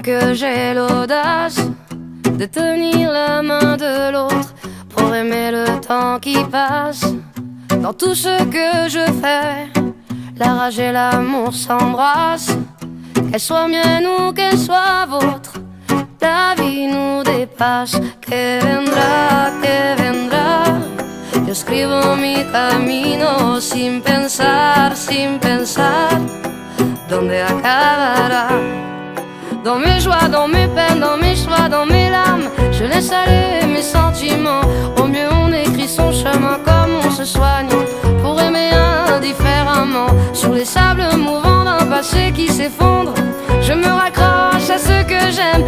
que j'ai l'audace de tenir la main de l'autre pour aimer le temps qui passe. Dans tout ce que je fais, la rage et l'amour s'embrassent. Qu'elle soit mienne ou qu'elle soit vôtre, la vie nous dépasse. Que vendrá, yo escribo mi camino sin pensar, dónde acabará. Dans mes joies, dans mes peines, dans mes choix, dans mes larmes, je laisse aller mes sentiments. Au mieux on écrit son chemin comme on se soigne pour aimer indifféremment. Sur les sables mouvants d'un passé qui s'effondre, je me raccroche à ce que j'aime